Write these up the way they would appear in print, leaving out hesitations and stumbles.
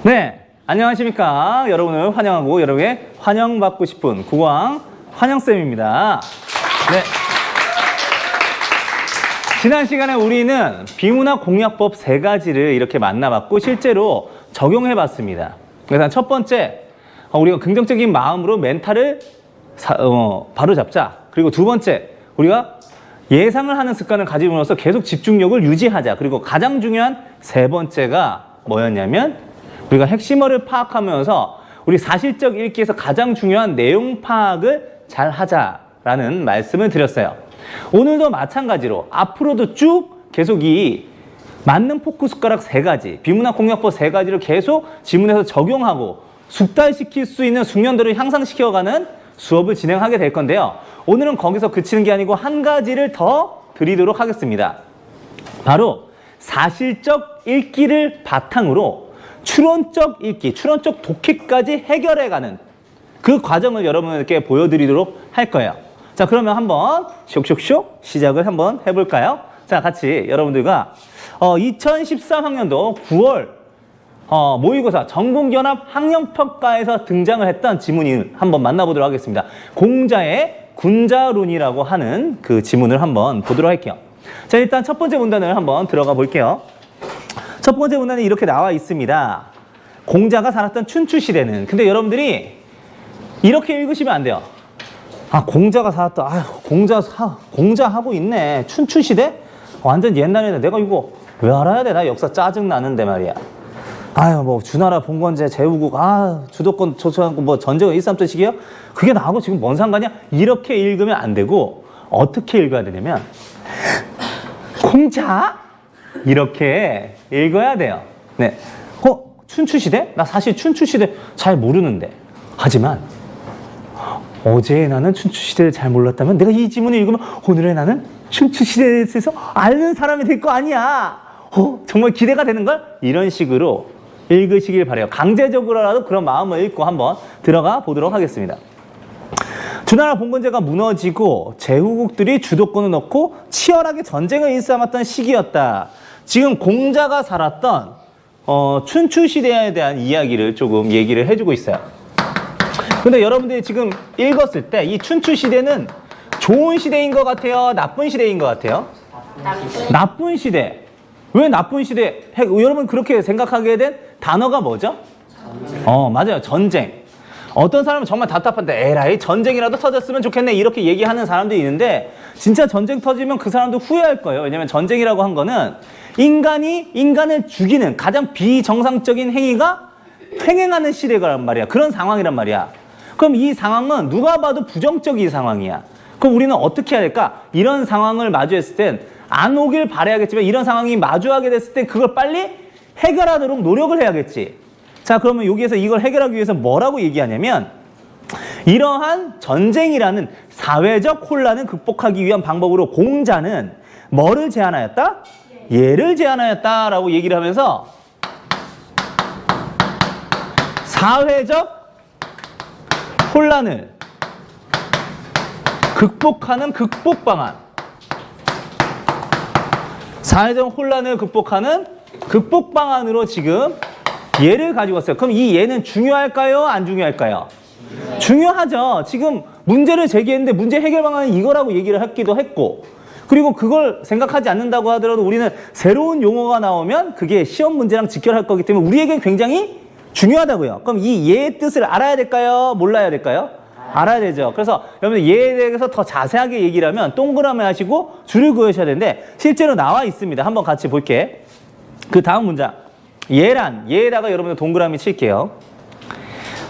네, 안녕하십니까. 여러분을 환영하고 여러분의 환영받고 싶은 국어왕 환영쌤입니다. 네. 지난 시간에 우리는 비문학 공략법 3가지를 이렇게 만나봤고 실제로 적용해봤습니다. 그래서 첫 번째, 우리가 긍정적인 마음으로 멘탈을 바로잡자. 그리고 두 번째, 우리가 예상을 하는 습관을 가짐으로써 계속 집중력을 유지하자. 그리고 가장 중요한 세 번째가 뭐였냐면 우리가 핵심어를 파악하면서 우리 사실적 읽기에서 가장 중요한 내용 파악을 잘 하자라는 말씀을 드렸어요. 오늘도 마찬가지로 앞으로도 쭉 계속 이 맞는 포크 숟가락 3가지, 비문학 공략법 3가지를 계속 지문에서 적용하고 숙달시킬 수 있는 숙련도를 향상시켜가는 수업을 진행하게 될 건데요. 오늘은 거기서 그치는 게 아니고 한 가지를 더 드리도록 하겠습니다. 바로 사실적 읽기를 바탕으로 추론적 읽기, 추론적 독해까지 해결해가는 그 과정을 여러분들께 보여드리도록 할 거예요. 자, 그러면 한번 쇽쇽쇽 시작을 한번 해볼까요? 자, 같이 여러분들과 2013학년도 9월 모의고사 전국연합 학력평가에서 등장을 했던 지문을 한번 만나보도록 하겠습니다. 공자의 군자론이라고 하는 그 지문을 한번 보도록 할게요. 자, 일단 첫 번째 문단을 한번 들어가 볼게요. 첫 번째 문단이 이렇게 나와 있습니다. 공자가 살았던 춘추시대는. 근데 여러분들이 이렇게 읽으시면 안 돼요. 아, 공자가 살았다. 아, 공자 하고 있네. 춘추시대? 완전 옛날에는 내가 이거 왜 알아야 돼? 나 역사 짜증 나는데 말이야. 아유, 뭐 주나라 봉건제 제후국, 주도권 조성하고 뭐 전쟁은 일삼도식이요? 그게 나하고 지금 뭔 상관이야? 이렇게 읽으면 안 되고 어떻게 읽어야 되냐면 공자 이렇게 읽어야 돼요. 네. 춘추시대? 나 사실 춘추시대 잘 모르는데. 하지만 어제 나는 춘추시대를 잘 몰랐다면 내가 이 지문을 읽으면 오늘의 나는 춘추시대에 대해서 아는 사람이 될 거 아니야. 정말 기대가 되는걸? 이런 식으로 읽으시길 바라요. 강제적으로라도 그런 마음을 읽고 한번 들어가 보도록 하겠습니다. 주나라 봉건제가 무너지고 제후국들이 주도권을 넣고 치열하게 전쟁을 일삼았던 시기였다. 지금 공자가 살았던 춘추시대에 대한 이야기를 조금 얘기를 해주고 있어요. 근데 여러분들이 지금 읽었을 때 이 춘추시대는 좋은 시대인 것 같아요? 나쁜 시대인 것 같아요? 나쁜 시대. 왜 나쁜 시대? 여러분 그렇게 생각하게 된 단어가 뭐죠? 맞아요. 전쟁. 어떤 사람은 정말 답답한데 에라이 전쟁이라도 터졌으면 좋겠네 이렇게 얘기하는 사람도 있는데 진짜 전쟁 터지면 그 사람도 후회할 거예요. 왜냐면 전쟁이라고 한 거는 인간이 인간을 죽이는 가장 비정상적인 행위가 횡행하는 시대란 말이야. 그런 상황이란 말이야. 그럼 이 상황은 누가 봐도 부정적인 상황이야. 그럼 우리는 어떻게 해야 될까? 이런 상황을 마주했을 땐 안 오길 바라야겠지만 이런 상황이 마주하게 됐을 땐 그걸 빨리 해결하도록 노력을 해야겠지. 자, 그러면 여기에서 이걸 해결하기 위해서 뭐라고 얘기하냐면 이러한 전쟁이라는 사회적 혼란을 극복하기 위한 방법으로 공자는 뭐를 제안하였다? 예를 제안하였다라고 얘기를 하면서 사회적 혼란을 극복하는 극복 방안. 사회적 혼란을 극복하는 극복 방안으로 지금 예를 가지고 왔어요. 그럼 이 예는 중요할까요? 안 중요할까요? 중요하죠. 지금 문제를 제기했는데 문제 해결 방안은 이거라고 얘기를 하기도 했고 그리고 그걸 생각하지 않는다고 하더라도 우리는 새로운 용어가 나오면 그게 시험 문제랑 직결할 거기 때문에 우리에게 굉장히 중요하다고요. 그럼 이 예의 뜻을 알아야 될까요? 몰라야 될까요? 알아야 되죠. 그래서 여러분들 예에 대해서 더 자세하게 얘기를 하면 동그라미 하시고 줄을 그으셔야 되는데 실제로 나와 있습니다. 한번 같이 볼게. 그 다음 문장. 예에다가 여러분들 동그라미 칠게요.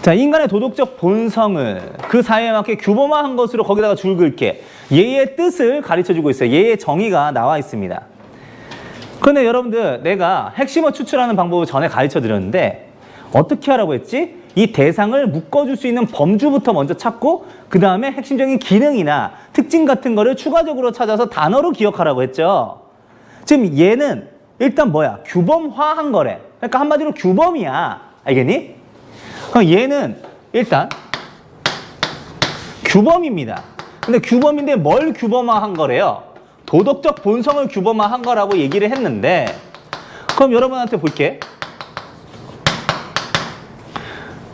자, 인간의 도덕적 본성을 그 사회에 맞게 규범화한 것으로 거기다가 줄 그을게. 예의 뜻을 가르쳐주고 있어요. 예의 정의가 나와 있습니다. 그런데 여러분들 내가 핵심어 추출하는 방법을 전에 가르쳐드렸는데 어떻게 하라고 했지? 이 대상을 묶어줄 수 있는 범주부터 먼저 찾고 그 다음에 핵심적인 기능이나 특징 같은 거를 추가적으로 찾아서 단어로 기억하라고 했죠. 지금 얘는 일단 뭐야? 규범화한 거래. 그러니까 한마디로 규범이야. 알겠니? 그럼 얘는 일단 규범입니다. 근데 규범인데 뭘 규범화한 거래요? 도덕적 본성을 규범화한 거라고 얘기를 했는데 그럼 여러분한테 볼게.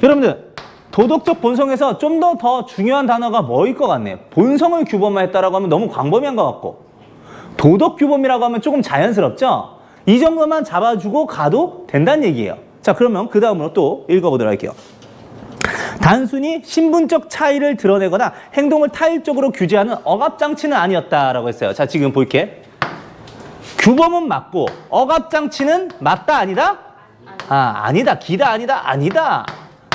여러분들 도덕적 본성에서 좀 더 중요한 단어가 뭐일 것 같네요. 본성을 규범화했다라고 하면 너무 광범위한 것 같고, 도덕 규범이라고 하면 조금 자연스럽죠? 이 정도만 잡아주고 가도 된다는 얘기예요. 자, 그러면 그 다음으로 또 읽어보도록 할게요. 단순히 신분적 차이를 드러내거나 행동을 타일적으로 규제하는 억압장치는 아니었다라고 했어요. 자, 지금 볼게. 규범은 맞고 억압장치는 맞다 아니다? 아니다. 기다 아니다? 아니다.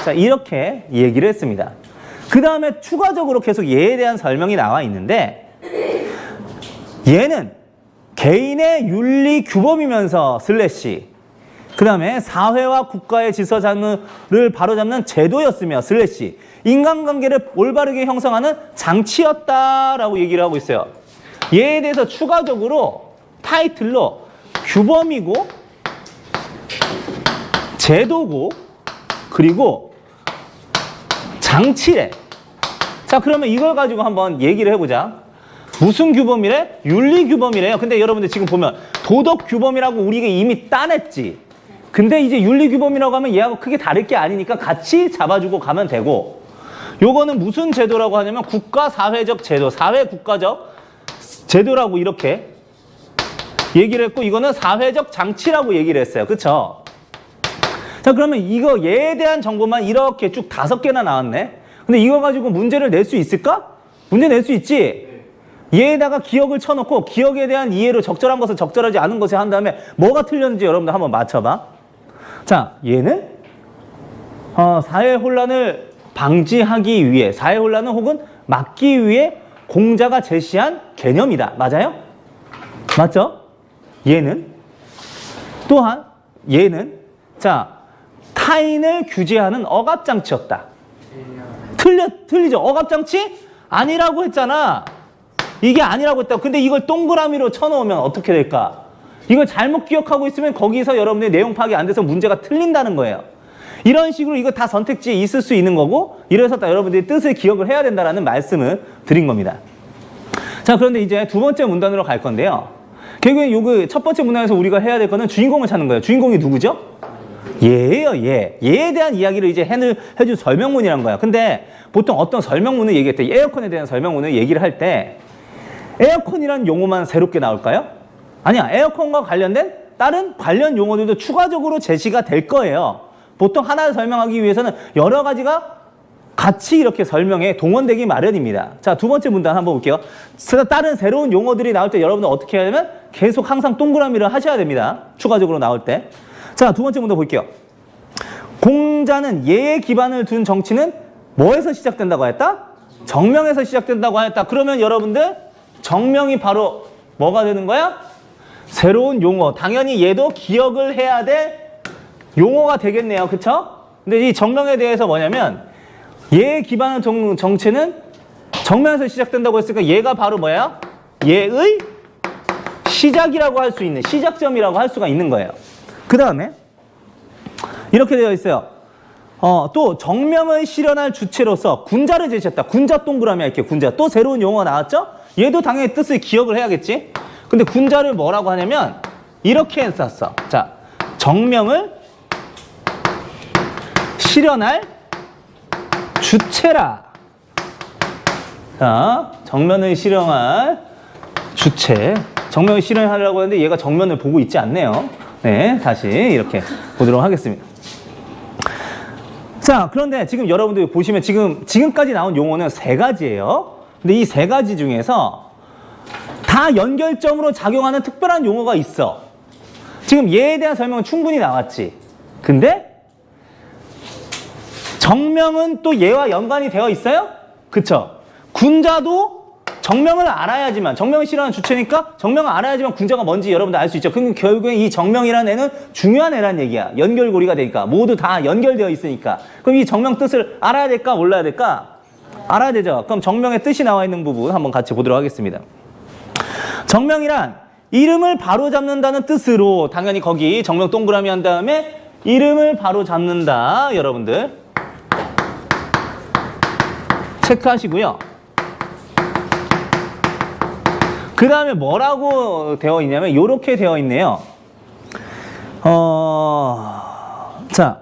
자, 이렇게 얘기를 했습니다. 그 다음에 추가적으로 계속 얘에 대한 설명이 나와 있는데, 얘는 개인의 윤리 규범이면서 슬래시, 그 다음에 사회와 국가의 질서를 바로잡는 제도였으며 슬래시, 인간관계를 올바르게 형성하는 장치였다라고 얘기를 하고 있어요. 얘에 대해서 추가적으로 타이틀로 규범이고 제도고 그리고 장치래. 자, 그러면 이걸 가지고 한번 얘기를 해보자. 무슨 규범이래? 윤리 규범이래요. 근데 여러분들 지금 보면 도덕 규범이라고 우리가 이미 따냈지. 근데 이제 윤리 규범이라고 하면 얘하고 크게 다를 게 아니니까 같이 잡아주고 가면 되고, 요거는 무슨 제도라고 하냐면 국가 사회적 제도, 사회 국가적 제도라고 이렇게 얘기를 했고, 이거는 사회적 장치라고 얘기를 했어요. 그쵸? 자, 그러면 이거 얘에 대한 정보만 이렇게 쭉 5개나 나왔네. 근데 이거 가지고 문제를 낼 수 있을까? 문제 낼 수 있지. 얘에다가 기억을 쳐놓고 기억에 대한 이해로 적절한 것을 적절하지 않은 것을 한 다음에 뭐가 틀렸는지 여러분들 한번 맞춰봐. 자, 얘는 사회 혼란을 방지하기 위해, 사회 혼란을 혹은 막기 위해 공자가 제시한 개념이다. 맞아요? 맞죠? 얘는 또한 얘는 자, 타인을 규제하는 억압장치였다. 틀리죠? 억압장치? 아니라고 했잖아. 이게 아니라고 했다고. 근데 이걸 동그라미로 쳐놓으면 어떻게 될까? 이걸 잘못 기억하고 있으면 거기서 여러분들이 내용 파악이 안 돼서 문제가 틀린다는 거예요. 이런 식으로 이거 다 선택지에 있을 수 있는 거고, 이래서 여러분들이 뜻을 기억을 해야 된다는 말씀을 드린 겁니다. 자, 그런데 이제 두 번째 문단으로 갈 건데요. 결국엔 요거 첫 번째 문단에서 우리가 해야 될 거는 주인공을 찾는 거예요. 주인공이 누구죠? 얘예요, 얘. 얘에 대한 이야기를 이제 해줄 설명문이란 거야. 근데 보통 어떤 설명문을 얘기할 때, 에어컨에 대한 설명문을 얘기를 할 때 에어컨이라는 용어만 새롭게 나올까요? 아니야. 에어컨과 관련된 다른 관련 용어들도 추가적으로 제시가 될 거예요. 보통 하나를 설명하기 위해서는 여러 가지가 같이 이렇게 설명에 동원되기 마련입니다. 자, 두 번째 문단 한번 볼게요. 다른 새로운 용어들이 나올 때 여러분들 어떻게 해야 되면 계속 항상 동그라미를 하셔야 됩니다. 추가적으로 나올 때. 자, 두 번째 문단 볼게요. 공자는 예에 기반을 둔 정치는 뭐에서 시작된다고 했다? 정명에서 시작된다고 했다. 그러면 여러분들 정명이 바로 뭐가 되는 거야? 새로운 용어. 당연히 얘도 기억을 해야 될 용어가 되겠네요. 그쵸? 근데 이 정명에 대해서 뭐냐면, 얘에 기반한 정체는 정명에서 시작된다고 했으니까 얘가 바로 뭐야? 얘의 시작이라고 할 수 있는, 시작점이라고 할 수가 있는 거예요. 그 다음에 이렇게 되어 있어요. 또 정명을 실현할 주체로서 군자를 제시했다. 군자 동그라미 할게요. 군자. 또 새로운 용어가 나왔죠? 얘도 당연히 뜻을 기억을 해야겠지? 근데 군자를 뭐라고 하냐면 이렇게 했었어. 자, 정명을 실현할 주체라. 자, 정면을 실현할 주체. 정면을 실현하려고 했는데 얘가 정면을 보고 있지 않네요. 네, 다시 이렇게 보도록 하겠습니다. 자, 그런데 지금 여러분들 보시면 지금까지 나온 용어는 3가지예요. 근데 이 3가지 중에서 다 연결점으로 작용하는 특별한 용어가 있어. 지금 얘에 대한 설명은 충분히 나왔지. 근데 정명은 또 얘와 연관이 되어 있어요? 그쵸? 군자도 정명을 알아야지만, 정명을 실현하는 주체니까 정명을 알아야지만 군자가 뭔지 여러분들 알 수 있죠. 그럼 결국엔 이 정명이라는 애는 중요한 애란 얘기야. 연결고리가 되니까. 모두 다 연결되어 있으니까. 그럼 이 정명 뜻을 알아야 될까 몰라야 될까? 알아야 되죠. 그럼 정명의 뜻이 나와 있는 부분 한번 같이 보도록 하겠습니다. 정명이란 이름을 바로잡는다는 뜻으로, 당연히 거기 정명 동그라미 한 다음에 이름을 바로잡는다. 여러분들 체크하시고요. 그 다음에 뭐라고 되어 있냐면 이렇게 되어 있네요. 자,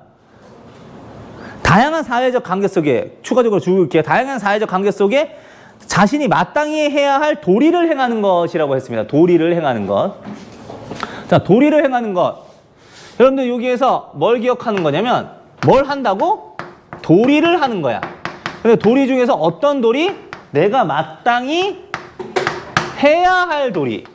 다양한 사회적 관계 속에, 추가적으로 줄게요. 다양한 사회적 관계 속에 자신이 마땅히 해야 할 도리를 행하는 것이라고 했습니다. 도리를 행하는 것. 자, 도리를 행하는 것. 여러분들 여기에서 뭘 기억하는 거냐면 뭘 한다고? 도리를 하는 거야. 근데 도리 중에서 어떤 도리? 내가 마땅히 해야 할 도리.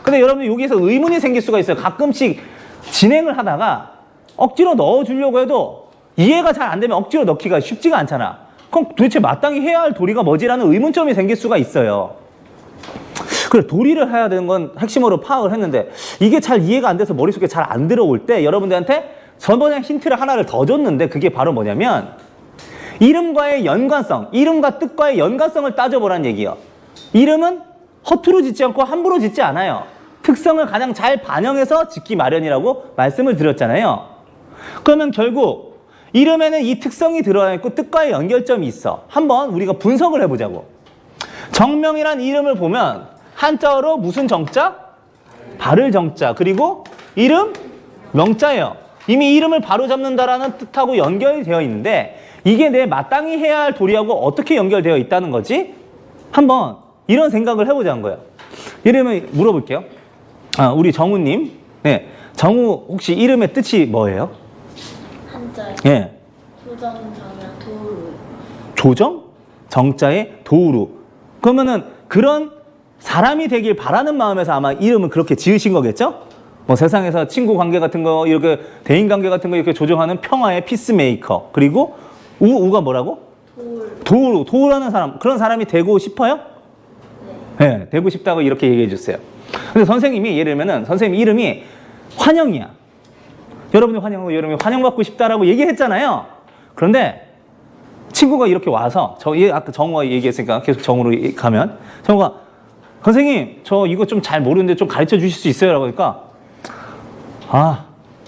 근데 여러분들 여기에서 의문이 생길 수가 있어요. 가끔씩 진행을 하다가 억지로 넣어주려고 해도 이해가 잘 안 되면 억지로 넣기가 쉽지가 않잖아. 그럼 도대체 마땅히 해야 할 도리가 뭐지라는 의문점이 생길 수가 있어요. 그래, 도리를 해야 되는 건 핵심으로 파악을 했는데 이게 잘 이해가 안 돼서 머릿속에 잘 안 들어올 때 여러분들한테 저번에 힌트를 하나를 더 줬는데 그게 바로 뭐냐면 이름과의 연관성, 이름과 뜻과의 연관성을 따져보라는 얘기예요. 이름은 허투루 짓지 않고 함부로 짓지 않아요. 특성을 가장 잘 반영해서 짓기 마련이라고 말씀을 드렸잖아요. 그러면 결국 이름에는 이 특성이 들어가 있고 뜻과의 연결점이 있어. 한번 우리가 분석을 해보자고. 정명이란 이름을 보면 한자어로 무슨 정자? 발을 정자. 그리고 이름? 명자예요. 이미 이름을 바로잡는다라는 뜻하고 연결이 되어 있는데 이게 내 마땅히 해야 할 도리하고 어떻게 연결되어 있다는 거지? 한번 이런 생각을 해보자는 거예요. 예를 들면 물어볼게요. 우리 정우님. 네. 정우 혹시 이름의 뜻이 뭐예요? 한자에 예. 조정 정면 도루. 조정? 정자의 도우루. 그러면은 그런 사람이 되길 바라는 마음에서 아마 이름을 그렇게 지으신 거겠죠? 뭐 세상에서 친구 관계 같은 거, 이렇게 대인 관계 같은 거 이렇게 조정하는 평화의 피스메이커. 그리고 우가 뭐라고? 도우루. 도우라는 사람. 그런 사람이 되고 싶어요? 네. 네, 되고 싶다고 이렇게 얘기해 주세요. 근데 선생님이 예를 들면은 선생님 이름이 환영이야. 여러분이 환영받고 싶다라고 얘기했잖아요. 그런데 친구가 이렇게 와서 아까 정우가 얘기했으니까 계속 정우로 가면 정우가 선생님 저 이거 좀 잘 모르는데 좀 가르쳐 주실 수 있어요? 라고 하니까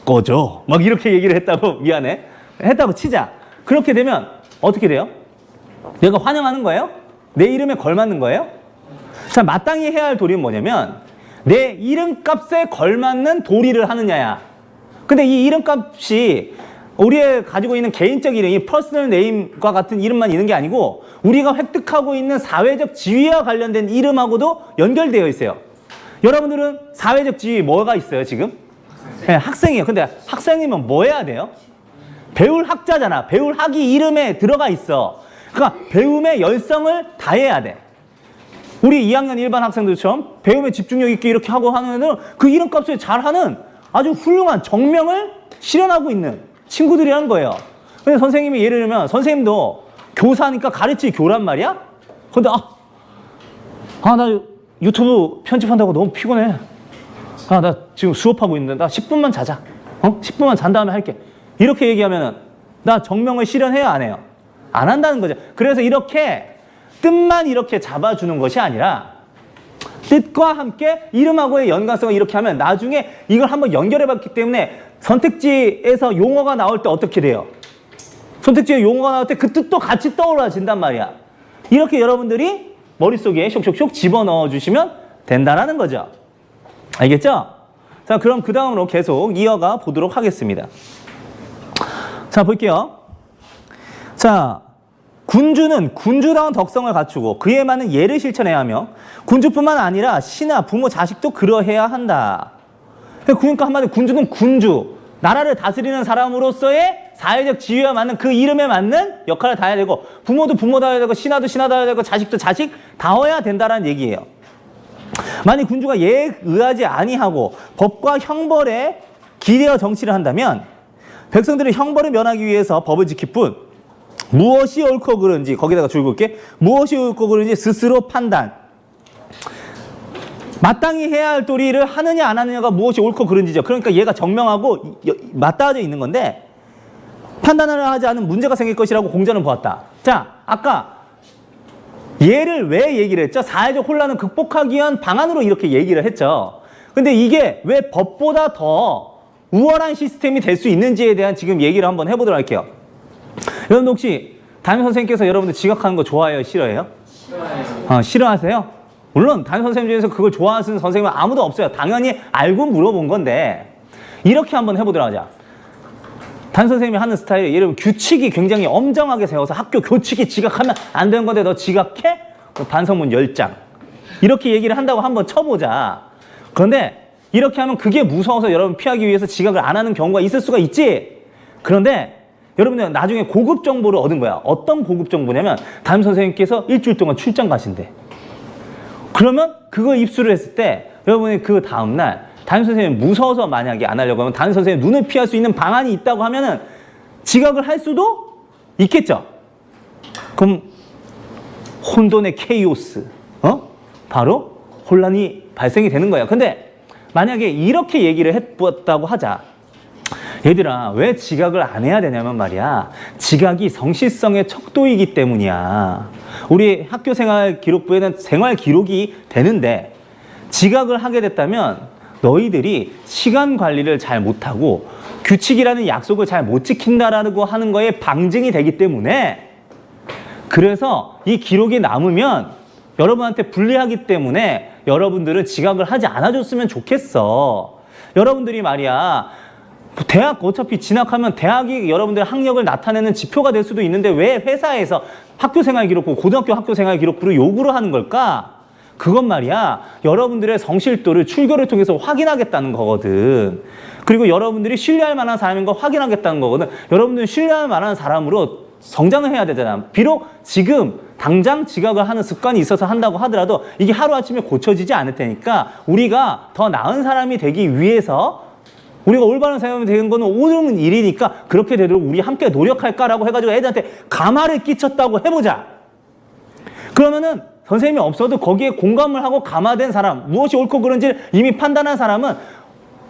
꺼져 막 이렇게 얘기를 했다고. 미안해 했다고 치자. 그렇게 되면 어떻게 돼요? 내가 환영하는 거예요? 내 이름에 걸맞는 거예요? 자, 마땅히 해야 할 도리는 뭐냐면 내 이름값에 걸맞는 도리를 하느냐야. 근데 이 이름값이 우리의 가지고 있는 개인적 이름이 퍼스널 네임과 같은 이름만 있는 게 아니고 우리가 획득하고 있는 사회적 지위와 관련된 이름하고도 연결되어 있어요. 여러분들은 사회적 지위 뭐가 있어요 지금? 네, 학생이에요. 근데 학생이면 뭐 해야 돼요? 배울 학자잖아. 배울 학이 이름에 들어가 있어. 그러니까 배움의 열성을 다해야 돼. 우리 2학년 일반 학생들처럼 배움에 집중력 있게 이렇게 하고 하는 애들은 그 이름값을 잘하는 아주 훌륭한 정명을 실현하고 있는 친구들이라는 거예요. 근데 선생님이 예를 들면 선생님도 교사니까 가르칠 교란 말이야? 근데 나 유튜브 편집한다고 너무 피곤해. 나 지금 수업하고 있는데 나 10분만 자자. 10분만 잔 다음에 할게. 이렇게 얘기하면은 나 정명을 실현해야 안 해요? 안 한다는 거죠. 그래서 이렇게 뜻만 이렇게 잡아주는 것이 아니라 뜻과 함께 이름하고의 연관성을 이렇게 하면 나중에 이걸 한번 연결해봤기 때문에 선택지에서 용어가 나올 때 어떻게 돼요? 선택지에 용어가 나올 때 그 뜻도 같이 떠올라진단 말이야. 이렇게 여러분들이 머릿속에 쇽쇽쇽 집어넣어 주시면 된다는 거죠. 알겠죠? 자, 그럼 그 다음으로 계속 이어가 보도록 하겠습니다. 자, 볼게요. 자, 군주는 군주다운 덕성을 갖추고 그에 맞는 예를 실천해야 하며 군주뿐만 아니라 신하, 부모, 자식도 그러해야 한다. 그러니까 한마디로 군주는 군주, 나라를 다스리는 사람으로서의 사회적 지위와 맞는 그 이름에 맞는 역할을 다해야 되고 부모도 부모다워야 되고 신하도 신하다워야 되고 자식도 자식 다워야 된다는 얘기예요. 만약 군주가 예에 의하지 아니하고 법과 형벌에 기대어 정치를 한다면 백성들은 형벌을 면하기 위해서 법을 지킬 뿐 무엇이 옳고 그른지 거기다가 줄 긋게 무엇이 옳고 그른지 스스로 판단. 마땅히 해야 할 도리를 하느냐 안 하느냐가 무엇이 옳고 그른지죠. 그러니까 얘가 정명하고 맞닿아져 있는 건데 판단을 하지 않으면 문제가 생길 것이라고 공자는 보았다. 자, 아까 얘를 왜 얘기를 했죠? 사회적 혼란을 극복하기 위한 방안으로 이렇게 얘기를 했죠. 근데 이게 왜 법보다 더 우월한 시스템이 될 수 있는지에 대한 지금 얘기를 한번 해보도록 할게요. 여러분 혹시 담임 선생님께서 여러분들 지각하는 거 좋아해요? 싫어해요? 싫어해요. 싫어하세요? 물론 담임 선생님 중에서 그걸 좋아하시는 선생님은 아무도 없어요. 당연히 알고 물어본 건데 이렇게 한번 해보도록 하자. 담임 선생님이 하는 스타일이 예를 들면 규칙이 굉장히 엄정하게 세워서 학교 교칙이 지각하면 안 되는 건데 너 지각해? 반성문 10장. 이렇게 얘기를 한다고 한번 쳐보자. 그런데 이렇게 하면 그게 무서워서 여러분 피하기 위해서 지각을 안 하는 경우가 있을 수가 있지. 그런데 여러분들 나중에 고급 정보를 얻은 거야. 어떤 고급 정보냐면 담임 선생님께서 일주일 동안 출장 가신대. 그러면 그거 입수를 했을 때 여러분이 그 다음날 담임 선생님 무서워서 만약에 안 하려고 하면 담임 선생님 눈을 피할 수 있는 방안이 있다고 하면은 지각을 할 수도 있겠죠. 그럼 혼돈의 케이오스, 바로 혼란이 발생이 되는 거예요. 근데 만약에 이렇게 얘기를 해봤다고 하자. 얘들아, 왜 지각을 안 해야 되냐면 말이야. 지각이 성실성의 척도이기 때문이야. 우리 학교생활 기록부에는 생활 기록이 되는데 지각을 하게 됐다면 너희들이 시간 관리를 잘 못하고 규칙이라는 약속을 잘 못 지킨다라고 하는 거에 방증이 되기 때문에 그래서 이 기록이 남으면 여러분한테 불리하기 때문에 여러분들은 지각을 하지 않아줬으면 좋겠어. 여러분들이 말이야 대학 어차피 진학하면 대학이 여러분들의 학력을 나타내는 지표가 될 수도 있는데 왜 회사에서 학교생활 기록부, 고등학교 학교생활 기록부를 요구를 하는 걸까? 그건 말이야 여러분들의 성실도를 출결을 통해서 확인하겠다는 거거든. 그리고 여러분들이 신뢰할 만한 사람인 거 확인하겠다는 거거든. 여러분들이 신뢰할 만한 사람으로 성장을 해야 되잖아. 비록 지금 당장 지각을 하는 습관이 있어서 한다고 하더라도 이게 하루아침에 고쳐지지 않을 테니까 우리가 더 나은 사람이 되기 위해서 우리가 올바른 사람이 되는 거는 옳은 일이니까 그렇게 되도록 우리 함께 노력할까라고 해가지고 애들한테 감화를 끼쳤다고 해보자. 그러면은 선생님이 없어도 거기에 공감을 하고 감화된 사람, 무엇이 옳고 그른지를 이미 판단한 사람은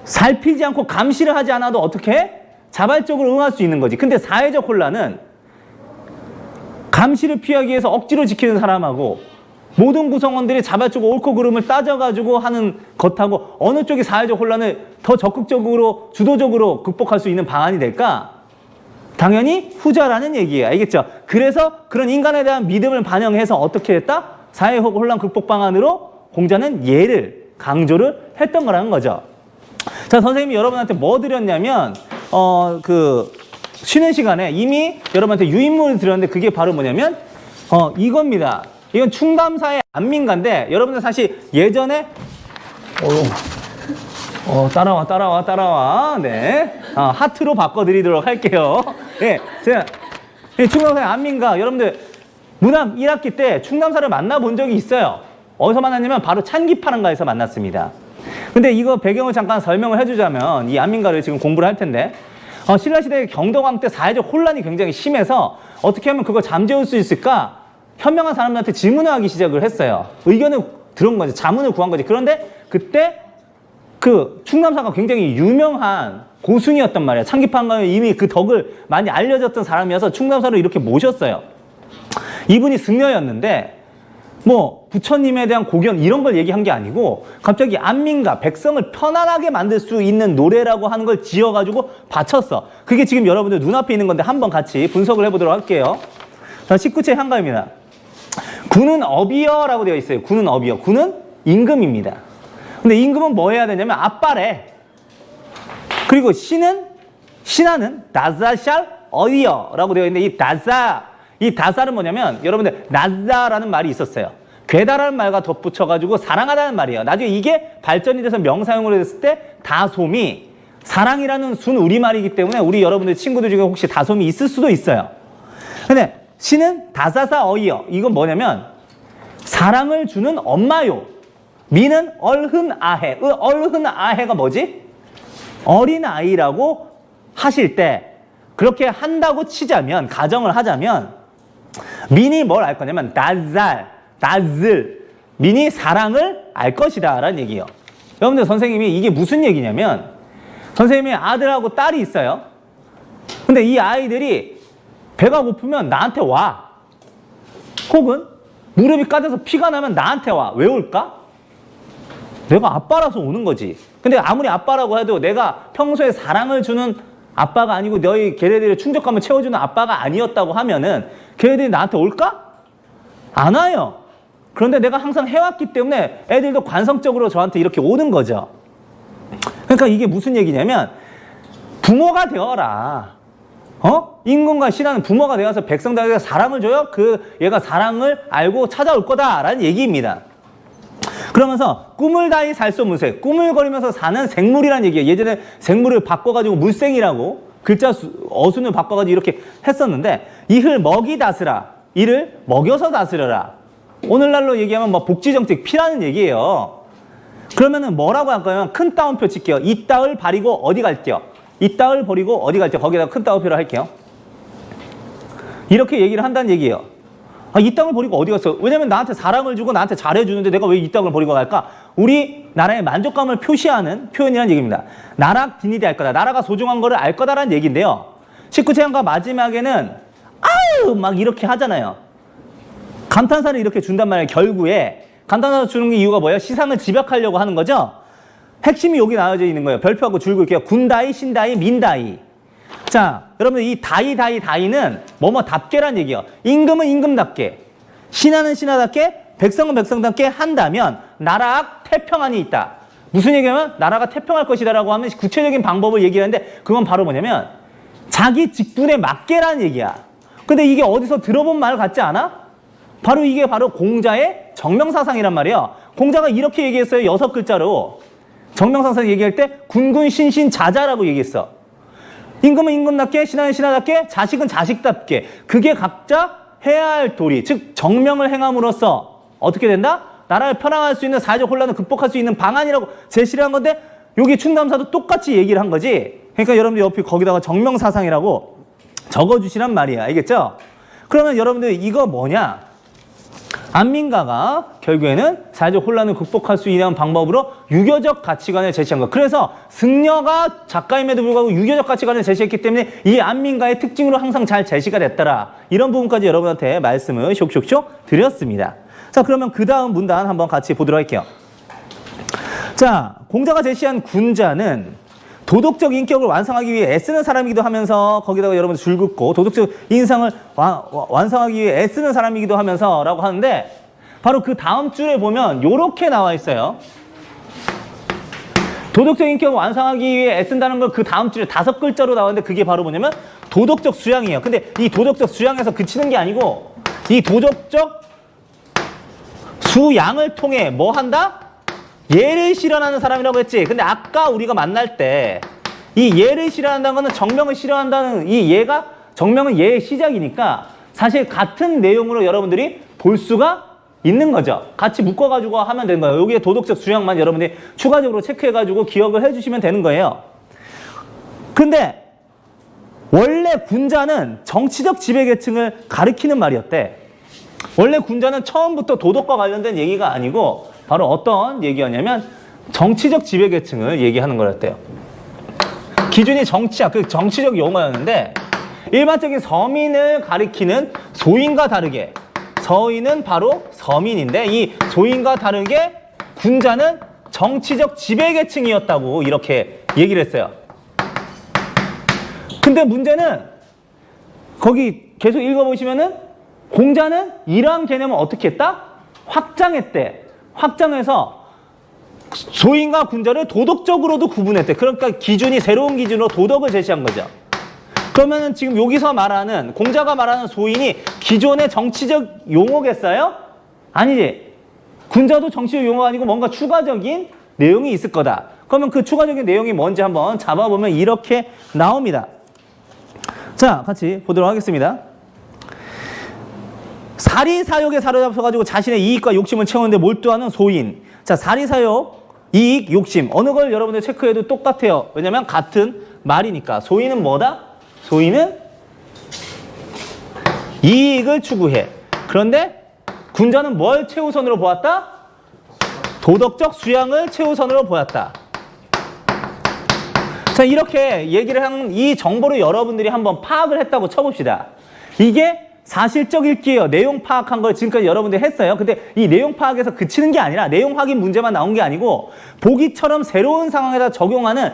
살피지 않고 감시를 하지 않아도 어떻게 해? 자발적으로 응할 수 있는 거지. 근데 사회적 혼란은 감시를 피하기 위해서 억지로 지키는 사람하고 모든 구성원들이 자발적으로 옳고 그름을 따져가지고 하는 것하고 어느 쪽이 사회적 혼란을 더 적극적으로 주도적으로 극복할 수 있는 방안이 될까? 당연히 후자라는 얘기예요. 알겠죠? 그래서 그런 인간에 대한 믿음을 반영해서 어떻게 했다? 사회 혼란 극복 방안으로 공자는 예를 강조를 했던 거라는 거죠. 자, 선생님이 여러분한테 뭐 드렸냐면 쉬는 시간에 이미 여러분한테 유인물을 드렸는데 그게 바로 뭐냐면 이겁니다. 이건 충담사의 안민가인데 여러분들 사실 예전에 따라와. 네. 하트로 바꿔드리도록 할게요. 예, 제가 충담사의 안민가 여러분들 문학 1학기 때 충담사를 만나본 적이 있어요. 어디서 만났냐면 바로 찬기파랑가에서 만났습니다. 근데 이거 배경을 잠깐 설명을 해주자면 이 안민가를 지금 공부를 할 텐데 신라시대 경덕왕 때 사회적 혼란이 굉장히 심해서 어떻게 하면 그걸 잠재울 수 있을까? 현명한 사람들한테 질문을 하기 시작을 했어요. 의견을 들은 거지. 자문을 구한 거지. 그런데 그때 그 충남사가 굉장히 유명한 고승이었단 말이야. 창기판가는 이미 그 덕을 많이 알려졌던 사람이어서 충남사를 이렇게 모셨어요. 이분이 승려였는데 뭐 부처님에 대한 고견 이런 걸 얘기한 게 아니고 갑자기 안민가 백성을 편안하게 만들 수 있는 노래라고 하는 걸 지어가지고 바쳤어. 그게 지금 여러분들 눈앞에 있는 건데 한번 같이 분석을 해보도록 할게요. 자, 19체 향가입니다. 군은 업이여라고 되어 있어요. 군은 업이여. 군은 임금입니다. 근데 임금은 뭐 해야 되냐면 앞발에. 그리고 신하는 다사샬 어이여라고 되어 있는데 이 다사는 뭐냐면 여러분들 나자라는 말이 있었어요. 괴다라는 말과 덧붙여가지고 사랑하다는 말이에요. 나중에 이게 발전이 돼서 명사용으로 됐을 때 다솜이 사랑이라는 순 우리말이기 때문에 우리 여러분들 친구들 중에 혹시 다솜이 있을 수도 있어요. 근데 신은 다사사 어이여. 이건 뭐냐면 사랑을 주는 엄마요. 미는 얼흔아해. 얼흔아해가 뭐지? 어린아이라고 하실 때 그렇게 한다고 치자면 가정을 하자면 민이 뭘 알 거냐면 다즐 민이 사랑을 알 것이다 라는 얘기예요. 여러분들 선생님이 이게 무슨 얘기냐면 선생님이 아들하고 딸이 있어요. 근데 이 아이들이 배가 고프면 나한테 와. 혹은 무릎이 까져서 피가 나면 나한테 와. 왜 올까? 내가 아빠라서 오는 거지. 근데 아무리 아빠라고 해도 내가 평소에 사랑을 주는 아빠가 아니고 너희 걔네들의 충족감을 채워주는 아빠가 아니었다고 하면은 걔네들이 나한테 올까? 안 와요. 그런데 내가 항상 해왔기 때문에 애들도 관성적으로 저한테 이렇게 오는 거죠. 그러니까 이게 무슨 얘기냐면 부모가 되어라. 임금과 신하는 부모가 되어서 백성들에게 사랑을 줘요. 얘가 사랑을 알고 찾아올 거다라는 얘기입니다. 그러면서 꿈을 다히 살소문세, 꿈을 거리면서 사는 생물이라는 얘기예요. 예전에 생물을 바꿔가지고 물생이라고 어순을 바꿔가지고 이렇게 했었는데, 이를 먹이 다스라, 이를 먹여서 다스려라. 오늘날로 얘기하면 뭐 복지정책 피라는 얘기예요. 그러면은 뭐라고 할까요? 큰 따옴표 칠게요. 이 따을 버리고 어디 갈게요? 이 따을 버리고 어디 갈게요? 거기다가 큰 따옴표를 할게요. 이렇게 얘기를 한다는 얘기예요. 이 땅을 버리고 어디 갔어? 왜냐면 나한테 사랑을 주고 나한테 잘해주는데 내가 왜 이 땅을 버리고 갈까? 우리나라의 만족감을 표시하는 표현이라는 얘기입니다. 나라 디니디 알 거다. 나라가 소중한 거를 알 거다라는 얘기인데요. 19체험과 마지막에는 아유 막 이렇게 하잖아요. 감탄사를 이렇게 준단 말이에요. 결국에 감탄사를 주는 게 이유가 뭐예요? 시상을 집약하려고 하는 거죠. 핵심이 여기 나와져 있는 거예요. 별표하고 줄고 이렇게 군다이, 신다이, 민다이. 자, 여러분들 이 다이는 뭐뭐답게란 얘기예요. 임금은 임금답게, 신하는 신하답게, 백성은 백성답게 한다면 나라 태평안이 있다. 무슨 얘기냐면 나라가 태평할 것이다라고 하면 구체적인 방법을 얘기하는데, 그건 바로 뭐냐면 자기 직분에 맞게라는 얘기야. 근데 이게 어디서 들어본 말 같지 않아? 바로 이게 바로 공자의 정명사상이란 말이에요. 공자가 이렇게 얘기했어요. 6글자로. 정명사상 얘기할 때 군군신신자자라고 얘기했어. 임금은 임금답게, 신하는 신하답게, 자식은 자식답게. 그게 각자 해야 할 도리, 즉 정명을 행함으로써 어떻게 된다? 나라를 편안할 수 있는 사회적 혼란을 극복할 수 있는 방안이라고 제시를 한 건데, 여기 충담사도 똑같이 얘기를 한 거지. 그러니까 여러분들 옆에 거기다가 정명사상이라고 적어주시란 말이야. 알겠죠? 그러면 여러분들 이거 뭐냐? 안민가가 결국에는 사회적 혼란을 극복할 수 있는 방법으로 유교적 가치관을 제시한 거. 그래서 승려가 작가임에도 불구하고 유교적 가치관을 제시했기 때문에 이 안민가의 특징으로 항상 잘 제시가 됐더라. 이런 부분까지 여러분한테 말씀을 쇽쇽쇽 드렸습니다. 자, 그러면 그 다음 문단 한번 같이 보도록 할게요. 자, 공자가 제시한 군자는 도덕적 인격을 완성하기 위해 애쓰는 사람이기도 하면서, 거기다가 여러분 줄 긋고 도덕적 인상을 완성하기 위해 애쓰는 사람이기도 하면서 라고 하는데, 바로 그 다음 줄에 보면 요렇게 나와 있어요. 도덕적 인격을 완성하기 위해 애쓴다는 걸 그 다음 줄에 5글자로 나오는데, 그게 바로 뭐냐면 도덕적 수양이에요. 근데 이 도덕적 수양에서 그치는 게 아니고, 이 도덕적 수양을 통해 뭐 한다? 예를 실현하는 사람이라고 했지. 근데 아까 우리가 만날 때 이 예를 실현한다는 거는 정명을 실현한다는, 이 예가, 정명은 예의 시작이니까 사실 같은 내용으로 여러분들이 볼 수가 있는 거죠. 같이 묶어가지고 하면 되는 거예요. 여기에 도덕적 수양만 여러분들이 추가적으로 체크해가지고 기억을 해주시면 되는 거예요. 근데 원래 군자는 정치적 지배계층을 가리키는 말이었대. 원래 군자는 처음부터 도덕과 관련된 얘기가 아니고 바로 어떤 얘기였냐면 정치적 지배계층을 얘기하는 거였대요. 기준이 정치야. 그 정치적 용어였는데, 일반적인 서민을 가리키는 소인과 다르게, 서인은 바로 서민인데, 이 소인과 다르게 군자는 정치적 지배계층이었다고 이렇게 얘기를 했어요. 근데 문제는 거기 계속 읽어보시면은 공자는 이러한 개념을 어떻게 했다? 확장했대. 확장해서 소인과 군자를 도덕적으로도 구분했대. 그러니까 기준이 새로운 기준으로 도덕을 제시한 거죠. 그러면은 지금 여기서 말하는, 공자가 말하는 소인이 기존의 정치적 용어겠어요? 아니지. 군자도 정치적 용어가 아니고 뭔가 추가적인 내용이 있을 거다. 그러면 그 추가적인 내용이 뭔지 한번 잡아보면 이렇게 나옵니다. 자, 같이 보도록 하겠습니다. 사리사욕에 사로잡혀가지고 자신의 이익과 욕심을 채우는데 몰두하는 소인. 자, 사리사욕, 이익, 욕심. 어느 걸 여러분들 체크해도 똑같아요. 왜냐면 같은 말이니까. 소인은 뭐다? 소인은 이익을 추구해. 그런데 군자는 뭘 최우선으로 보았다? 도덕적 수양을 최우선으로 보았다. 자, 이렇게 얘기를 한 이 정보를 여러분들이 한번 파악을 했다고 쳐봅시다. 이게 사실적 읽기예요. 내용 파악한 걸 지금까지 여러분들이 했어요. 근데 이 내용 파악에서 그치는 게 아니라, 내용 확인 문제만 나온 게 아니고 보기처럼 새로운 상황에다 적용하는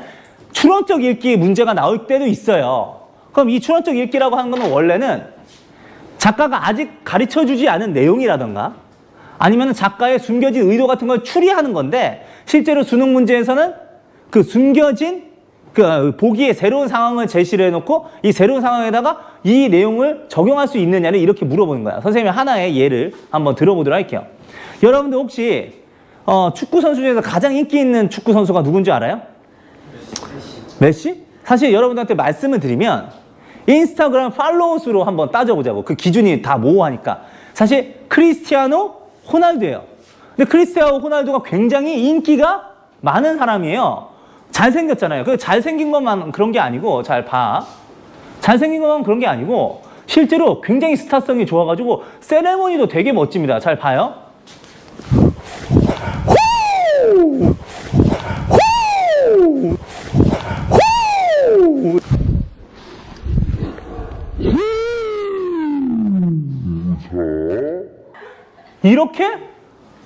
추론적 읽기 문제가 나올 때도 있어요. 그럼 이 추론적 읽기라고 하는 건 원래는 작가가 아직 가르쳐주지 않은 내용이라던가 아니면 작가의 숨겨진 의도 같은 걸 추리하는 건데, 실제로 수능 문제에서는 그 숨겨진 그 보기에 새로운 상황을 제시를 해놓고 이 새로운 상황에다가 이 내용을 적용할 수 있느냐를 이렇게 물어보는 거야. 선생님이 하나의 예를 한번 들어보도록 할게요. 여러분들 혹시 축구 선수 중에서 가장 인기 있는 축구 선수가 누군지 알아요? 메시? 사실 여러분들한테 말씀을 드리면 인스타그램 팔로워 수로 한번 따져보자고. 그 기준이 다 모호하니까. 사실 크리스티아노 호날두예요. 근데 크리스티아노 호날두가 굉장히 인기가 많은 사람이에요. 잘생겼잖아요. 그 잘생긴 것만 그런 게 아니고, 잘 봐. 잘생긴 것만 그런 게 아니고 실제로 굉장히 스타성이 좋아가지고 세레모니도 되게 멋집니다. 잘 봐요. 이렇게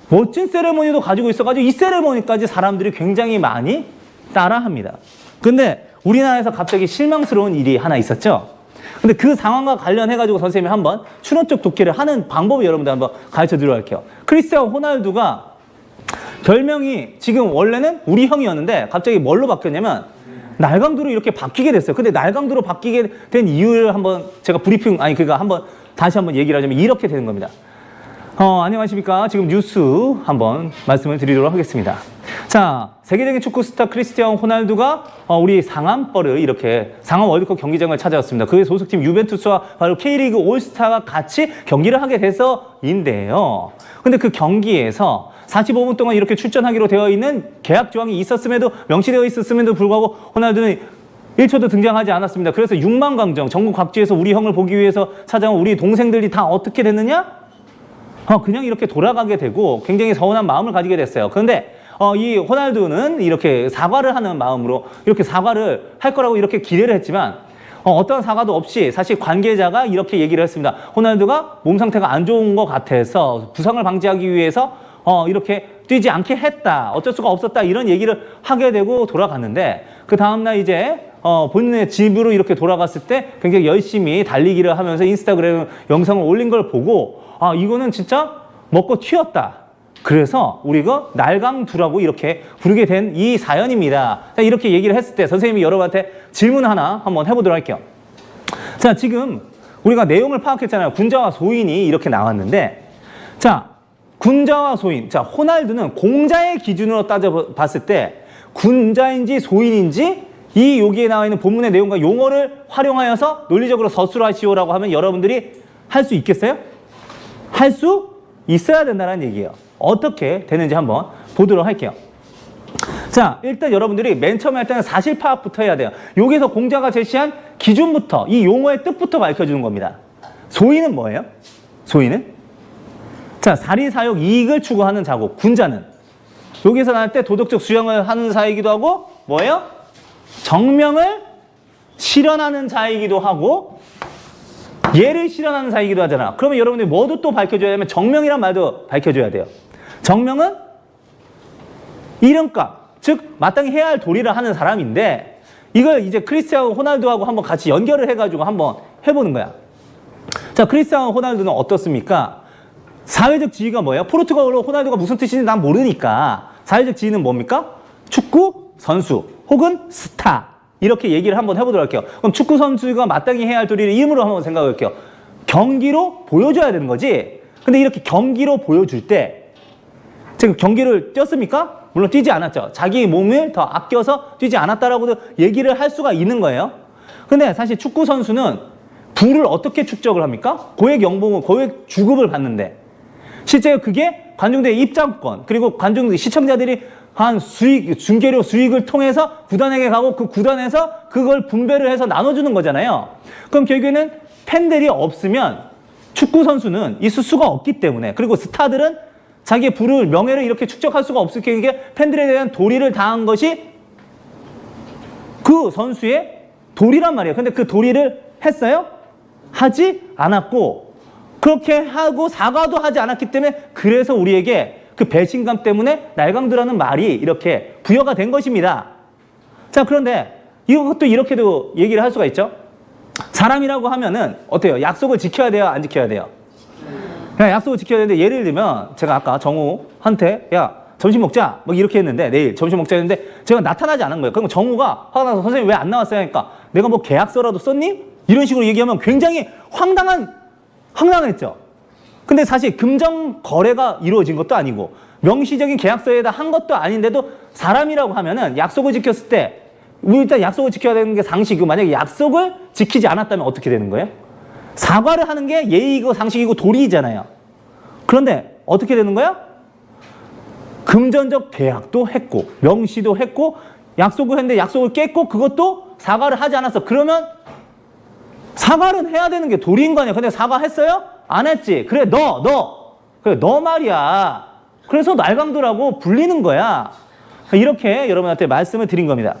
멋진 세레모니도 가지고 있어가지고 이 세레모니까지 사람들이 굉장히 많이 따라합니다. 근데 우리나라에서 갑자기 실망스러운 일이 하나 있었죠. 근데 그 상황과 관련해가지고 선생님이 한번 추론적 독해를 하는 방법을 여러분들 한번 가르쳐 드리도록 할게요. 크리스티아노 호날두가 별명이 지금 원래는 우리 형이었는데 갑자기 뭘로 바뀌었냐면 날강도로 이렇게 바뀌게 됐어요. 근데 날강도로 바뀌게 된 이유를 한번 제가 한번 다시 한번 얘기를 하자면 이렇게 되는 겁니다. 안녕하십니까. 지금 뉴스 한번 말씀을 드리도록 하겠습니다. 자, 세계적인 축구 스타 크리스티아노 호날두가 우리 상암버를 이렇게 상암 월드컵 경기장을 찾아왔습니다. 그의 소속팀 유벤투스와 바로 K리그 올스타가 같이 경기를 하게 돼서인데요. 근데 그 경기에서 45분 동안 이렇게 출전하기로 되어 있는 계약 조항이 있었음에도 명시되어 있었음에도 불구하고 호날두는 1초도 등장하지 않았습니다. 그래서 6만 강정 전국 각지에서 우리 형을 보기 위해서 찾아온 우리 동생들이 다 어떻게 됐느냐? 그냥 이렇게 돌아가게 되고 굉장히 서운한 마음을 가지게 됐어요. 그런데 이 호날두는 이렇게 사과를 하는 마음으로 이렇게 사과를 할 거라고 이렇게 기대를 했지만 어떤 사과도 없이 사실 관계자가 이렇게 얘기를 했습니다. 호날두가 몸 상태가 안 좋은 것 같아서 부상을 방지하기 위해서 이렇게 뛰지 않게 했다. 어쩔 수가 없었다. 이런 얘기를 하게 되고 돌아갔는데 그 다음날 이제 본인의 집으로 이렇게 돌아갔을 때 굉장히 열심히 달리기를 하면서 인스타그램 영상을 올린 걸 보고 이거는 진짜 먹고 튀었다. 그래서 우리가 날강두라고 이렇게 부르게 된 이 사연입니다. 자, 이렇게 얘기를 했을 때 선생님이 여러분한테 질문 하나 한번 해보도록 할게요. 자, 지금 우리가 내용을 파악했잖아요. 군자와 소인이 이렇게 나왔는데 자, 군자와 소인. 자, 호날두는 공자의 기준으로 따져봤을 때 군자인지 소인인지 이 여기에 나와 있는 본문의 내용과 용어를 활용하여서 논리적으로 서술하시오라고 하면 여러분들이 할 수 있겠어요? 할 수 있어야 된다는 얘기예요. 어떻게 되는지 한번 보도록 할게요. 자, 일단 여러분들이 맨 처음에 할 때는 사실 파악부터 해야 돼요. 여기서 공자가 제시한 기준부터 이 용어의 뜻부터 밝혀주는 겁니다. 소인은 뭐예요? 소인은? 자, 사리사욕 이익을 추구하는 자고 군자는 여기서 나올 때 도덕적 수양을 하는 자이기도 하고 뭐예요? 정명을 실현하는 자이기도 하고 예를 실현하는 자이기도 하잖아. 그러면 여러분들이 뭐도 또 밝혀줘야 되면 정명이란 말도 밝혀줘야 돼요. 정명은 이름값, 즉 마땅히 해야 할 도리를 하는 사람인데 이걸 이제 크리스티아노 호날두하고 한번 같이 연결을 해가지고 한번 해보는 거야. 자, 크리스티아노 호날두는 어떻습니까? 사회적 지위가 뭐예요? 포르투갈어로 호날두가 무슨 뜻인지 난 모르니까 사회적 지위는 뭡니까? 축구 선수 혹은 스타. 이렇게 얘기를 한번 해보도록 할게요. 그럼 축구 선수가 마땅히 해야 할 도리를 이름으로 한번 생각해 볼게요. 경기로 보여줘야 되는 거지. 근데 이렇게 경기로 보여줄 때 지금 경기를 뛰었습니까? 물론 뛰지 않았죠. 자기 몸을 더 아껴서 뛰지 않았다라고도 얘기를 할 수가 있는 거예요. 근데 사실 축구 선수는 부를 어떻게 축적을 합니까? 고액 연봉을, 고액 주급을 받는데 실제 그게 관중들의 입장권 그리고 시청자들이 한 수익, 중계료 수익을 통해서 구단에게 가고 그 구단에서 그걸 분배를 해서 나눠주는 거잖아요. 그럼 결국에는 팬들이 없으면 축구 선수는 있을 수가 없기 때문에 그리고 스타들은 자기의 부를, 명예를 이렇게 축적할 수가 없을 경우에 팬들에 대한 도리를 다한 것이 그 선수의 도리란 말이에요. 근데 그 도리를 했어요? 하지 않았고 그렇게 하고 사과도 하지 않았기 때문에 그래서 우리에게 그 배신감 때문에 날강두라는 말이 이렇게 부여가 된 것입니다. 자, 그런데 이것도 이렇게도 얘기를 할 수가 있죠. 사람이라고 하면은 어때요? 약속을 지켜야 돼요? 안 지켜야 돼요? 그냥 약속을 지켜야 되는데 예를 들면 제가 아까 정우한테 야, 점심 먹자. 막 이렇게 했는데, 내일 점심 먹자 했는데, 제가 나타나지 않은 거예요. 그럼 정우가 화가 나서 선생님 왜 안 나왔어요? 하니까, 내가 뭐 계약서라도 썼니? 이런 식으로 얘기하면 굉장히 황당했죠. 근데 사실 금전 거래가 이루어진 것도 아니고, 명시적인 계약서에다 한 것도 아닌데도 사람이라고 하면은 약속을 지켰을 때, 일단 약속을 지켜야 되는 게 상식이고, 만약에 약속을 지키지 않았다면 어떻게 되는 거예요? 사과를 하는 게 예의이고 상식이고 도리이잖아요. 그런데 어떻게 되는 거야? 금전적 계약도 했고 명시도 했고 약속을 했는데 약속을 깼고 그것도 사과를 하지 않았어. 그러면 사과는 해야 되는 게 도리인 거 아니야. 근데 사과했어요? 안 했지. 그래 너 말이야. 그래서 날강도라고 불리는 거야. 이렇게 여러분한테 말씀을 드린 겁니다.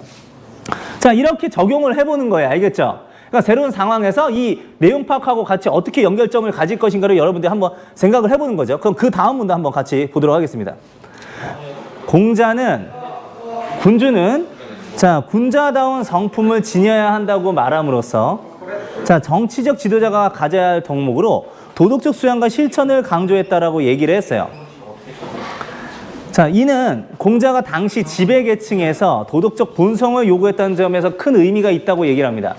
자, 이렇게 적용을 해보는 거예요. 알겠죠? 그러니까 새로운 상황에서 이 내용 파악하고 같이 어떻게 연결점을 가질 것인가를 여러분들이 한번 생각을 해보는 거죠. 그럼 그 다음 문도 한번 같이 보도록 하겠습니다. 군주는 자, 군자다운 성품을 지녀야 한다고 말함으로써 자, 정치적 지도자가 가져야 할 덕목으로 도덕적 수양과 실천을 강조했다라고 얘기를 했어요. 자, 이는 공자가 당시 지배계층에서 도덕적 본성을 요구했다는 점에서 큰 의미가 있다고 얘기를 합니다.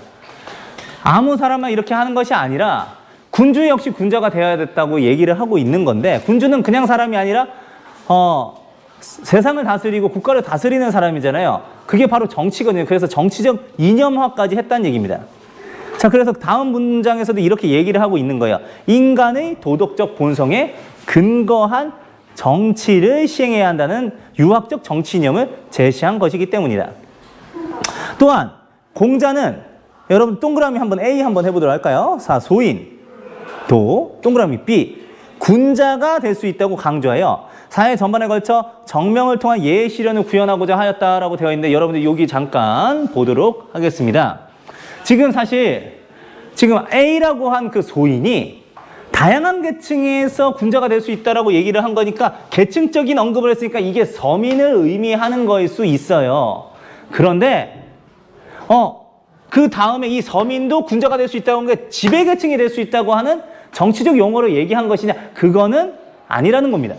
아무 사람만 이렇게 하는 것이 아니라 군주 역시 군자가 되어야 됐다고 얘기를 하고 있는 건데, 군주는 그냥 사람이 아니라 세상을 다스리고 국가를 다스리는 사람이잖아요. 그게 바로 정치거든요. 그래서 정치적 이념화까지 했다는 얘기입니다. 자, 그래서 다음 문장에서도 이렇게 얘기를 하고 있는 거예요. 인간의 도덕적 본성에 근거한 정치를 시행해야 한다는 유학적 정치 이념을 제시한 것이기 때문이다. 또한 공자는 여러분 동그라미 한번 A 한번 해보도록 할까요? 소인, 동그라미 B, 군자가 될 수 있다고 강조하여 사회 전반에 걸쳐 정명을 통한 예의 실현을 구현하고자 하였다라고 되어 있는데, 여러분들 여기 잠깐 보도록 하겠습니다. 지금 A라고 한 그 소인이 다양한 계층에서 군자가 될 수 있다라고 얘기를 한 거니까 계층적인 언급을 했으니까 이게 서민을 의미하는 거일 수 있어요. 그런데 그 다음에 이 서민도 군자가 될 수 있다고 한 게 지배계층이 될 수 있다고 하는 정치적 용어로 얘기한 것이냐? 그거는 아니라는 겁니다.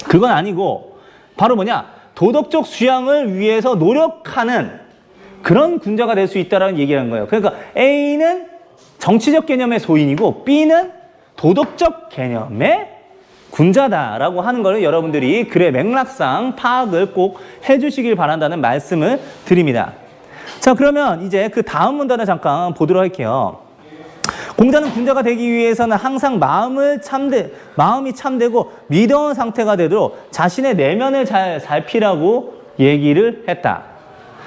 그건 아니고 바로 도덕적 수양을 위해서 노력하는 그런 군자가 될 수 있다는 얘기를 한 거예요. 그러니까 A는 정치적 개념의 소인이고 B는 도덕적 개념의 군자다라고 하는 걸 여러분들이 글의 맥락상 파악을 꼭 해주시길 바란다는 말씀을 드립니다. 자, 그러면 이제 그 다음 문단을 잠깐 보도록 할게요. 공자는 군자가 되기 위해서는 항상 마음이 참되고 미더운 상태가 되도록 자신의 내면을 잘 살피라고 얘기를 했다.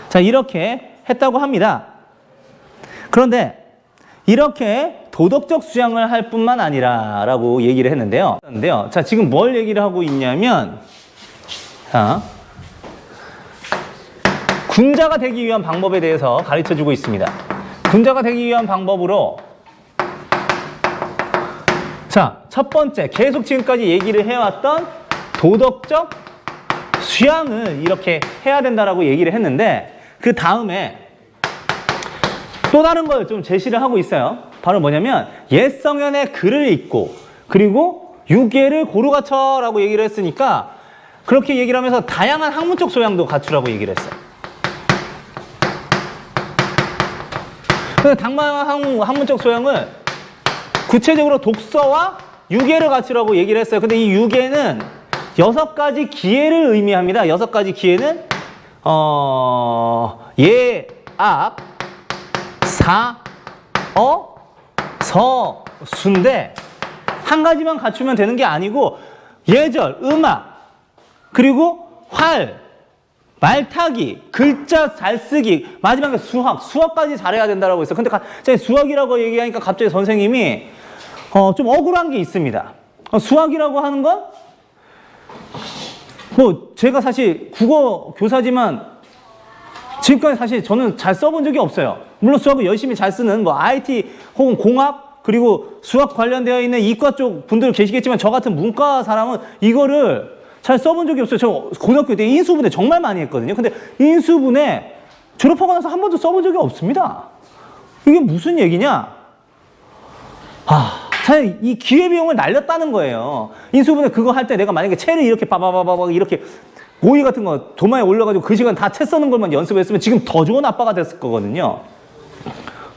자, 이렇게 했다고 합니다. 그런데 이렇게 도덕적 수양을 할 뿐만 아니라 라고 얘기를 했는데요. 자, 지금 뭘 얘기를 하고 있냐면, 자, 군자가 되기 위한 방법에 대해서 가르쳐 주고 있습니다. 군자가 되기 위한 방법으로, 자, 첫 번째, 계속 지금까지 얘기를 해왔던 도덕적 수양을 이렇게 해야 된다라고 얘기를 했는데, 그 다음에 또 다른 걸 좀 제시를 하고 있어요. 바로 뭐냐면 옛성현의 글을 읽고 그리고 유계를 고루 갖춰라고 얘기를 했으니까 그렇게 얘기를 하면서 다양한 학문적 소양도 갖추라고 얘기를 했어요. 그래서 다양한 학문적 소양을 구체적으로 독서와 유계를 갖추라고 얘기를 했어요. 근데 이 유계는 6가지 기회를 의미합니다. 6가지 기회는 예, 악, 사, 서, 수인데 한 가지만 갖추면 되는 게 아니고 예절, 음악, 그리고 활, 말타기, 글자 잘 쓰기, 마지막에 수학까지 잘해야 된다고 했어요. 근데 갑자기 수학이라고 얘기하니까 갑자기 선생님이 좀 억울한 게 있습니다. 수학이라고 하는 건 제가 사실 국어 교사지만 지금까지 사실 저는 잘 써본 적이 없어요. 물론 수학을 열심히 잘 쓰는 IT 혹은 공학 그리고 수학 관련되어 있는 이과 쪽 분들 계시겠지만 저 같은 문과 사람은 이거를 잘 써본 적이 없어요. 저 고등학교 때 인수분해 정말 많이 했거든요. 근데 인수분해 졸업하고 나서 한 번도 써본 적이 없습니다. 이게 무슨 얘기냐? 사실 이 기회비용을 날렸다는 거예요. 인수분해 그거 할 때 내가 만약에 채를 이렇게 빠바바바바 이렇게 오이 같은 거 도마에 올려가지고 그 시간 다 채 써는 것만 연습했으면 지금 더 좋은 아빠가 됐을 거거든요.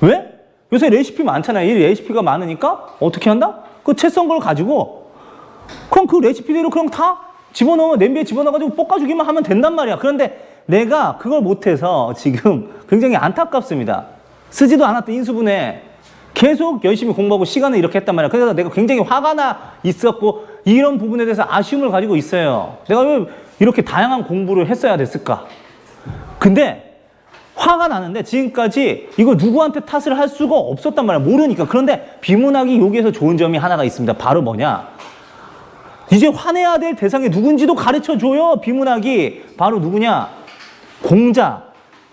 왜? 요새 레시피 많잖아요. 이 레시피가 많으니까 어떻게 한다? 그 채 썬 걸 가지고 그럼 그 레시피대로 그럼 다 집어넣어 냄비에 집어넣어가지고 볶아주기만 하면 된단 말이야. 그런데 내가 그걸 못해서 지금 굉장히 안타깝습니다. 쓰지도 않았던 인수분해 계속 열심히 공부하고 시간을 이렇게 했단 말이야. 그래서 내가 굉장히 화가 나 있었고 이런 부분에 대해서 아쉬움을 가지고 있어요. 내가 왜 이렇게 다양한 공부를 했어야 됐을까? 근데 화가 나는데 지금까지 이거 누구한테 탓을 할 수가 없었단 말이야. 모르니까. 그런데 비문학이 여기에서 좋은 점이 하나가 있습니다. 바로 뭐냐? 이제 화내야 될 대상이 누군지도 가르쳐줘요. 비문학이. 바로 누구냐?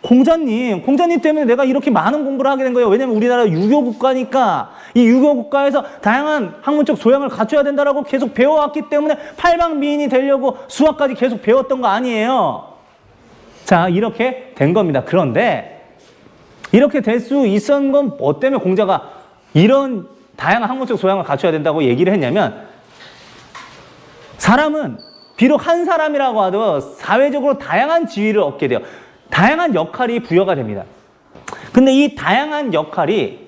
공자님 때문에 내가 이렇게 많은 공부를 하게 된 거예요. 왜냐면 우리나라 유교국가니까 이 유교국가에서 다양한 학문적 소양을 갖춰야 된다라고 계속 배워왔기 때문에 팔방미인이 되려고 수학까지 계속 배웠던 거 아니에요. 자, 이렇게 된 겁니다. 그런데 이렇게 될 수 있었던 건 뭐 때문에 공자가 이런 다양한 학문적 소양을 갖춰야 된다고 얘기를 했냐면 사람은 비록 한 사람이라고 하도 사회적으로 다양한 지위를 얻게 돼요. 다양한 역할이 부여가 됩니다. 근데 이 다양한 역할이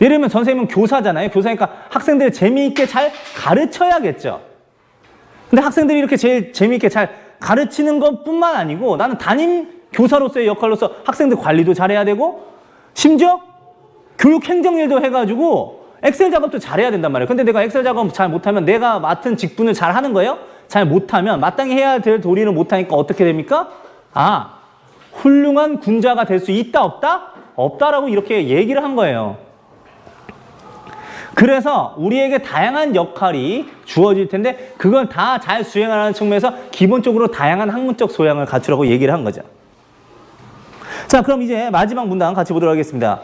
예를 들면 선생님은 교사잖아요. 교사니까 학생들을 재미있게 잘 가르쳐야겠죠. 근데 학생들이 이렇게 제일 재미있게 잘 가르치는 것뿐만 아니고 나는 담임 교사로서의 역할로서 학생들 관리도 잘해야 되고 심지어 교육 행정일도 해가지고 엑셀 작업도 잘해야 된단 말이에요. 근데 내가 엑셀 작업 잘 못하면 내가 맡은 직분을 잘 하는 거예요? 잘 못하면 마땅히 해야 될 도리를 못하니까 어떻게 됩니까? 아, 훌륭한 군자가 될 수 있다 없다? 없다라고 이렇게 얘기를 한 거예요. 그래서 우리에게 다양한 역할이 주어질 텐데 그걸 다 잘 수행하는 측면에서 기본적으로 다양한 학문적 소양을 갖추라고 얘기를 한 거죠. 자, 그럼 이제 마지막 문단 같이 보도록 하겠습니다.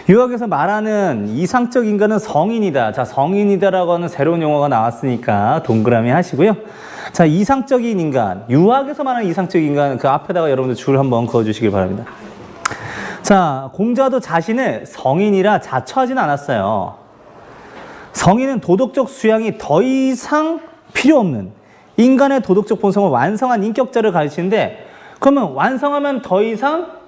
유학에서 말하는 이상적 인간은 성인이다. 자, 성인이다라고 하는 새로운 용어가 나왔으니까 동그라미 하시고요. 자, 이상적인 인간, 유학에서 말하는 이상적인 인간 그 앞에다가 여러분들 줄 한번 그어주시길 바랍니다. 자, 공자도 자신을 성인이라 자처하지는 않았어요. 성인은 도덕적 수양이 더 이상 필요 없는 인간의 도덕적 본성을 완성한 인격자를 가르치는데 그러면 완성하면 더 이상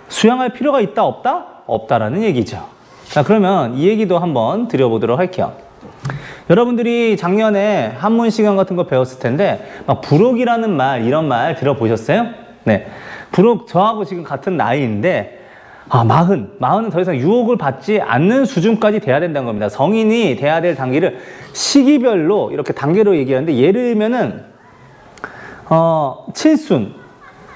수양할 필요가 있다 없다? 없다라는 얘기죠. 자, 그러면 이 얘기도 한번 드려보도록 할게요. 여러분들이 작년에 한문 시간 같은 거 배웠을 텐데 막 부록이라는 말 이런 말 들어보셨어요? 네, 부록 저하고 지금 같은 나이인데 마흔은 더 이상 유혹을 받지 않는 수준까지 돼야 된다는 겁니다. 성인이 돼야 될 단계를 시기별로 이렇게 단계로 얘기하는데 예를 들면은 칠순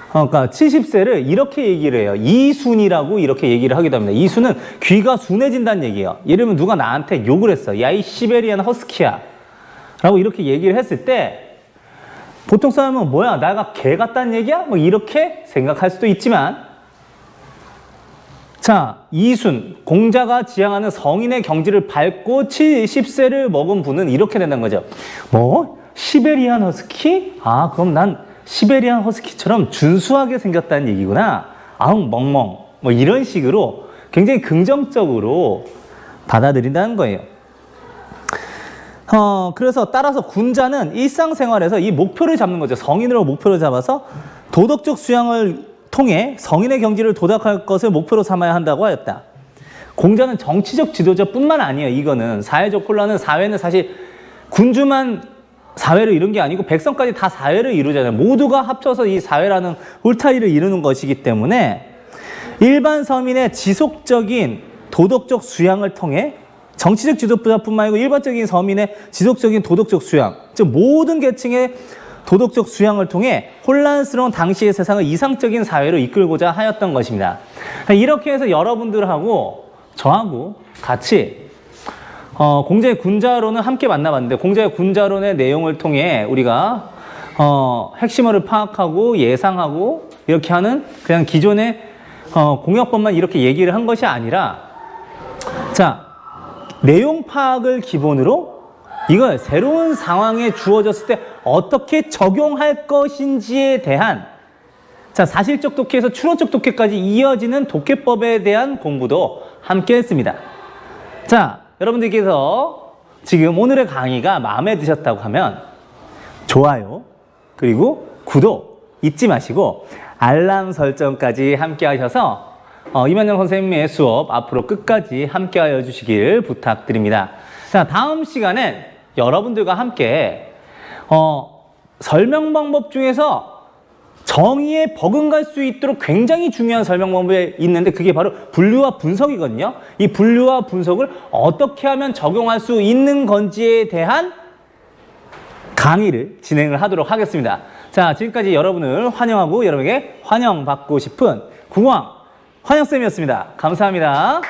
그러니까 70세를 이렇게 얘기를 해요. 이순이라고 이렇게 얘기를 하기도 합니다. 이순은 귀가 순해진다는 얘기예요. 예를 들면 누가 나한테 욕을 했어. 야, 이 시베리안 허스키야 라고 이렇게 얘기를 했을 때 보통 사람은 뭐야, 내가 개 같다는 얘기야? 뭐 이렇게 생각할 수도 있지만 자, 이순, 공자가 지향하는 성인의 경지를 밟고 70세를 먹은 분은 이렇게 된다는 거죠. 뭐? 시베리안 허스키? 아, 그럼 난 시베리안 허스키처럼 준수하게 생겼다는 얘기구나. 아웅 멍멍 뭐 이런 식으로 굉장히 긍정적으로 받아들인다는 거예요. 그래서 따라서 군자는 일상생활에서 이 목표를 잡는 거죠. 성인으로 목표를 잡아서 도덕적 수양을 통해 성인의 경지를 도달할 것을 목표로 삼아야 한다고 하였다. 공자는 정치적 지도자뿐만 아니에요. 이거는 사회적 혼란은 사회는 사실 군주만 사회를 이룬 게 아니고 백성까지 다 사회를 이루잖아요. 모두가 합쳐서 이 사회라는 울타리를 이루는 것이기 때문에 일반 서민의 지속적인 도덕적 수양을 통해 정치적 지도자뿐만 아니고 일반적인 서민의 지속적인 도덕적 수양, 즉 모든 계층의 도덕적 수양을 통해 혼란스러운 당시의 세상을 이상적인 사회로 이끌고자 하였던 것입니다. 이렇게 해서 여러분들하고 저하고 같이 공자의 군자론을 함께 만나봤는데 공자의 군자론의 내용을 통해 우리가 핵심어를 파악하고 예상하고 이렇게 하는 그냥 기존의 공역법만 이렇게 얘기를 한 것이 아니라 자, 내용 파악을 기본으로 이걸 새로운 상황에 주어졌을 때 어떻게 적용할 것인지에 대한 자, 사실적 독해에서 추론적 독해까지 이어지는 독해법에 대한 공부도 함께 했습니다. 자, 여러분들께서 지금 오늘의 강의가 마음에 드셨다고 하면 좋아요, 그리고 구독 잊지 마시고 알람 설정까지 함께 하셔서 이만영 선생님의 수업 앞으로 끝까지 함께 하여 주시길 부탁드립니다. 자, 다음 시간엔 여러분들과 함께 설명 방법 중에서 정의에 버금갈 수 있도록 굉장히 중요한 설명 방법이 있는데 그게 바로 분류와 분석이거든요. 이 분류와 분석을 어떻게 하면 적용할 수 있는 건지에 대한 강의를 진행을 하도록 하겠습니다. 자, 지금까지 여러분을 환영하고 여러분에게 환영받고 싶은 국왕 환영쌤이었습니다. 감사합니다.